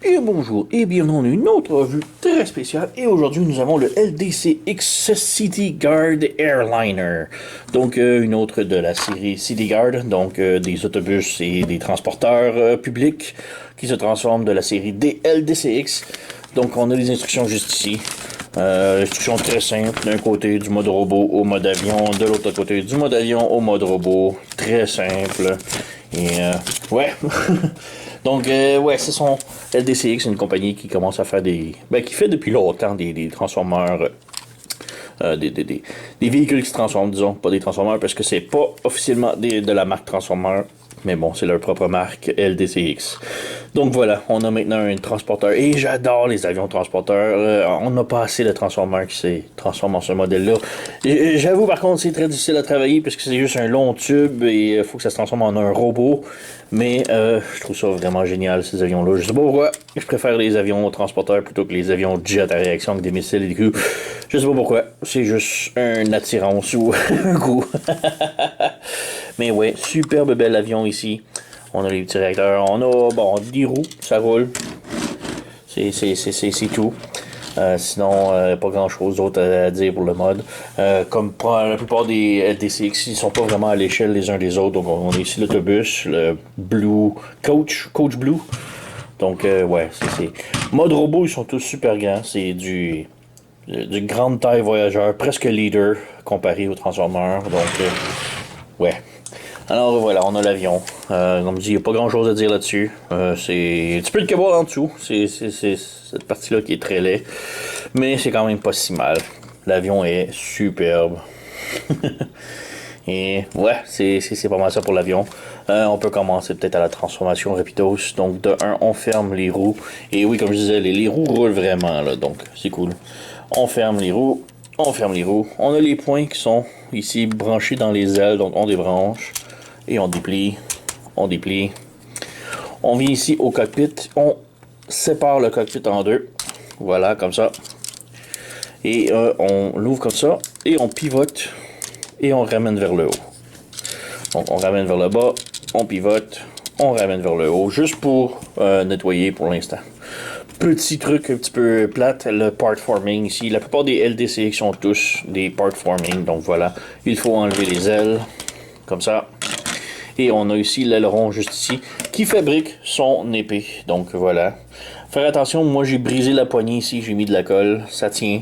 Et bonjour et bienvenue dans une autre revue très spéciale. Et aujourd'hui, nous avons le LDCX City Guard Airliner. Donc, une autre de la série City Guard. Donc, des autobus et des transporteurs publics qui se transforment de la série des LDCX. Donc, on a les instructions juste ici. Instructions très simples. D'un côté, du mode robot au mode avion. De l'autre côté, du mode avion au mode robot. Très simple. Et, ouais. Donc, ouais, c'est son LDCX, une compagnie qui commence à faire qui fait depuis longtemps des transformeurs, des véhicules qui se transforment, disons, pas des transformeurs, parce que c'est pas officiellement de la marque Transformer, mais bon, c'est leur propre marque LDCX. Donc voilà, on a maintenant un transporteur, et j'adore les avions transporteurs. On n'a pas assez de transformeurs qui se transforment en ce modèle-là. J'avoue, par contre, c'est très difficile à travailler, parce que c'est juste un long tube, et il faut que ça se transforme en un robot. Mais je trouve ça vraiment génial, ces avions-là. Je sais pas pourquoi. Je préfère les avions transporteurs plutôt que les avions jet à réaction avec des missiles et des coups. Je sais pas pourquoi. C'est juste une attirance ou un goût. Mais ouais, superbe bel avion ici. On a les petits réacteurs. On a, bon, 10 roues. Ça roule. C'est tout. Sinon, pas grand chose d'autre à dire pour le mode. Comme pour la plupart des LDCX, ils sont pas vraiment à l'échelle les uns des autres. Donc, on a ici l'autobus, le Blue Coach Blue. Donc, ouais, c'est. Mode robot, ils sont tous super grands. C'est du grande taille voyageur, presque leader comparé aux Transformers. Donc, ouais. Alors voilà, on a l'avion. Comme je dis, il n'y a pas grand chose à dire là-dessus. C'est un petit peu de câble en dessous. C'est cette partie-là qui est très laid. Mais c'est quand même pas si mal. L'avion est superbe. Et ouais, c'est pas mal ça pour l'avion. On peut commencer peut-être à la transformation rapidos. Donc de 1, on ferme les roues. Et oui, comme je disais, les roues roulent vraiment là. Donc c'est cool. On ferme les roues. On ferme les roues. On a les points qui sont ici branchés dans les ailes. Donc on débranche. Et on déplie. On déplie. On vient ici au cockpit. On sépare le cockpit en deux. Voilà, comme ça. Et on l'ouvre comme ça. Et on pivote. Et on ramène vers le haut. Donc on ramène vers le bas. On pivote. On ramène vers le haut. Juste pour nettoyer pour l'instant. Petit truc un petit peu plate, le part forming ici. La plupart des LDCX sont tous des part forming. Donc voilà. Il faut enlever les ailes. Comme ça. Et on a ici l'aileron juste ici qui fabrique son épée. Donc voilà. Faire attention, moi j'ai brisé la poignée ici, j'ai mis de la colle, ça tient.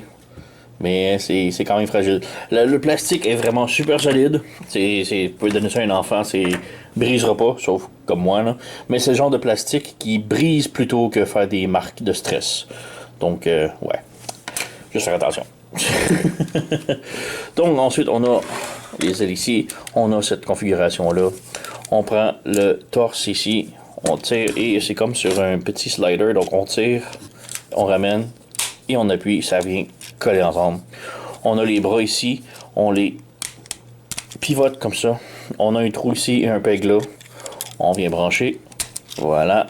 Mais c'est quand même fragile. Le plastique est vraiment super solide. Vous pouvez donner ça à un enfant, c'est brisera pas, sauf comme moi. Là. Mais c'est le genre de plastique qui brise plutôt que faire des marques de stress. Donc ouais. Juste faire attention. Donc ensuite on a les ailes ici, on a cette configuration là, on prend le torse ici, on tire et c'est comme sur un petit slider, donc on tire, on ramène et on appuie, ça vient coller ensemble. On a les bras ici, on les pivote comme ça, on a un trou ici et un peg là, on vient brancher, voilà,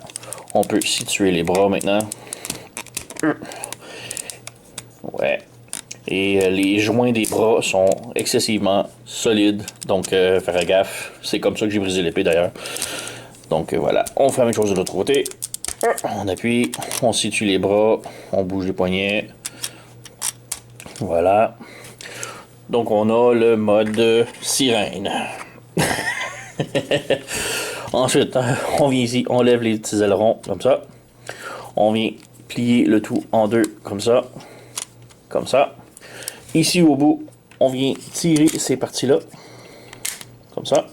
on peut situer les bras maintenant, ouais. Et les joints des bras sont excessivement solides. Donc, faire gaffe. C'est comme ça que j'ai brisé l'épée d'ailleurs. Donc, voilà. On fait la même chose de l'autre côté. On appuie. On situe les bras. On bouge les poignets. Voilà. Donc, on a le mode sirène. Ensuite, on vient ici. On lève les petits ailerons comme ça. On vient plier le tout en deux comme ça. Comme ça. Ici au bout, on vient tirer ces parties-là, comme ça,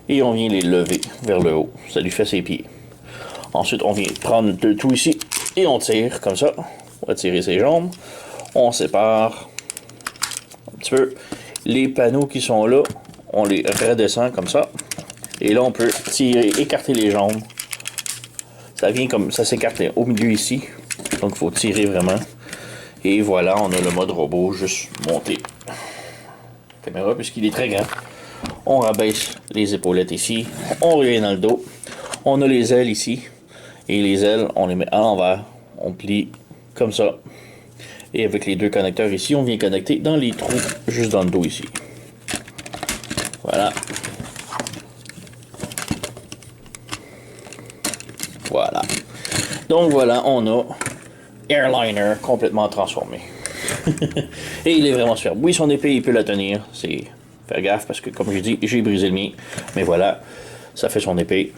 et on vient les lever vers le haut. Ça lui fait ses pieds. Ensuite, on vient prendre le tout ici, et on tire, comme ça. On va tirer ses jambes. On sépare un petit peu. Les panneaux qui sont là, on les redescend comme ça. Et là, on peut tirer, écarter les jambes. Ça vient comme ça s'écarte au milieu ici. Donc, il faut tirer vraiment. Et voilà, on a le mode robot juste monté. Caméra, puisqu'il est très grand. On rabaisse les épaulettes ici. On revient dans le dos. On a les ailes ici. Et les ailes, on les met à l'envers. On plie comme ça. Et avec les deux connecteurs ici, on vient connecter dans les trous juste dans le dos ici. Voilà. Voilà. Donc voilà, on a Airliner complètement transformé. Et il est vraiment super. Oui, son épée, il peut la tenir. C'est... Faire gaffe parce que, comme j'ai dit, j'ai brisé le mien. Mais voilà, ça fait son épée.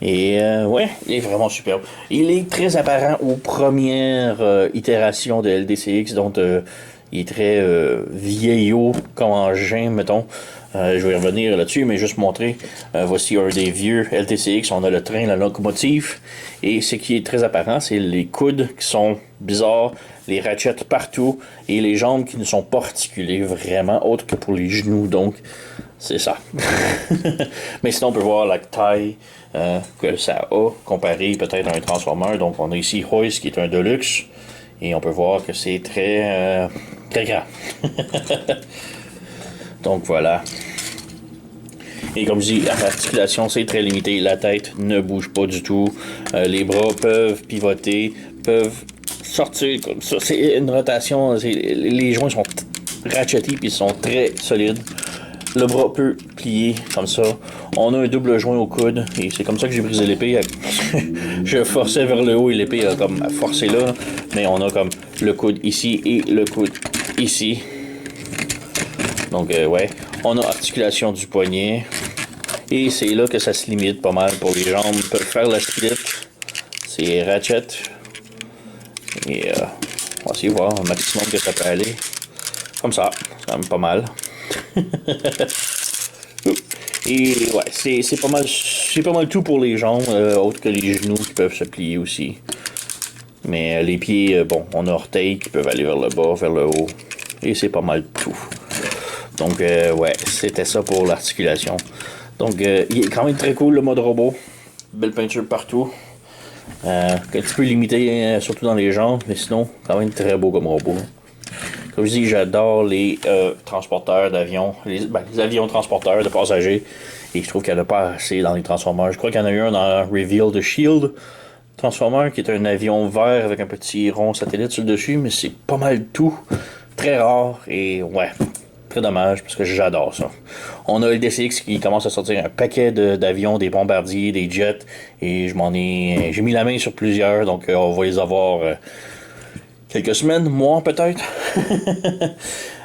Et ouais, il est vraiment superbe. Il est très apparent aux premières itérations de LDCX, donc il est très vieillot comme engin, mettons. Je vais revenir là-dessus, mais juste montrer. Voici un des vieux LTCX. On a le train, la locomotive. Et ce qui est très apparent, c'est les coudes qui sont bizarres, les ratchets partout, et les jambes qui ne sont pas articulées vraiment, autre que pour les genoux. Donc, c'est ça. Mais sinon, on peut voir la taille que ça a comparé peut-être à un Transformer. Donc, on a ici Hoist qui est un Deluxe. Et on peut voir que c'est très, très grand. Donc, voilà. Et comme je dis, l'articulation, c'est très limité. La tête ne bouge pas du tout. Les bras peuvent pivoter, peuvent sortir comme ça. C'est une rotation. Les joints sont ratchetés puis ils sont très solides. Le bras peut plier comme ça. On a un double joint au coude. Et c'est comme ça que j'ai brisé l'épée. Je forçais vers le haut et l'épée a comme forcé là. Mais on a comme le coude ici et le coude ici. Donc, ouais. On a articulation du poignet. Et c'est là que ça se limite pas mal pour les jambes. Ils peuvent faire la split. C'est ratchet. Et on va essayer de voir un maximum que ça peut aller. Comme ça. C'est quand même pas mal. Et ouais, c'est pas mal tout pour les jambes, autre que les genoux qui peuvent se plier aussi. Mais les pieds, bon, on a orteils qui peuvent aller vers le bas, vers le haut. Et c'est pas mal tout. Donc ouais, c'était ça pour l'articulation. Donc il est quand même très cool le mode robot. Belle peinture partout. Un petit peu limité, surtout dans les jambes, mais sinon, quand même très beau comme robot. Comme je dis, j'adore les transporteurs d'avions, les avions transporteurs de passagers. Et je trouve qu'il n'y en a pas assez dans les Transformers. Je crois qu'il y en a eu un dans Reveal de Shield Transformer, qui est un avion vert avec un petit rond satellite sur le dessus, mais c'est pas mal tout. Très rare et ouais, très dommage parce que j'adore ça. On a le DCX qui commence à sortir un paquet d'avions, des bombardiers, des jets, et j'ai mis la main sur plusieurs, donc on va les avoir quelques semaines, mois peut-être.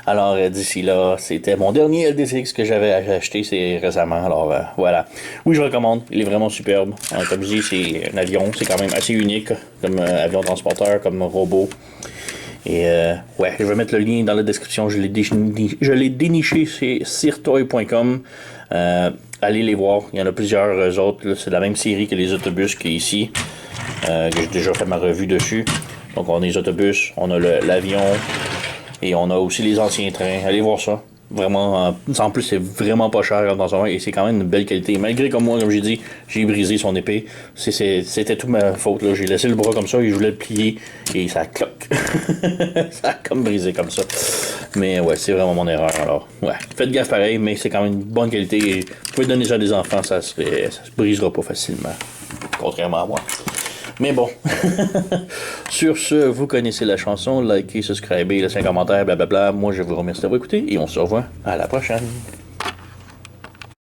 Alors d'ici là, c'était mon dernier LDCX que j'avais acheté récemment. Alors voilà. Oui, je recommande. Il est vraiment superbe. Comme je dis, c'est un avion. C'est quand même assez unique comme avion transporteur, comme robot. Et ouais, je vais mettre le lien dans la description. Je l'ai déniché chez sirtoy.com. Allez les voir. Il y en a plusieurs autres. C'est la même série que les autobus qui est ici. Que j'ai déjà fait ma revue dessus. Donc on a les autobus, on a l'avion et on a aussi les anciens trains. Allez voir ça. Vraiment, en plus c'est vraiment pas cher dans son et c'est quand même une belle qualité. Malgré comme moi, comme j'ai dit, j'ai brisé son épée. C'était toute ma faute. J'ai laissé le bras comme ça et je voulais le plier et ça cloque. Ça a comme brisé comme ça. Mais ouais, c'est vraiment mon erreur. Alors ouais, faites gaffe pareil, mais c'est quand même une bonne qualité. Et vous pouvez donner ça à des enfants, ça se brisera pas facilement. Contrairement à moi. Mais bon, sur ce, vous connaissez la chanson, likez, subscribez, laissez un commentaire, blablabla. Moi, je vous remercie d'avoir écouté et on se revoit à la prochaine.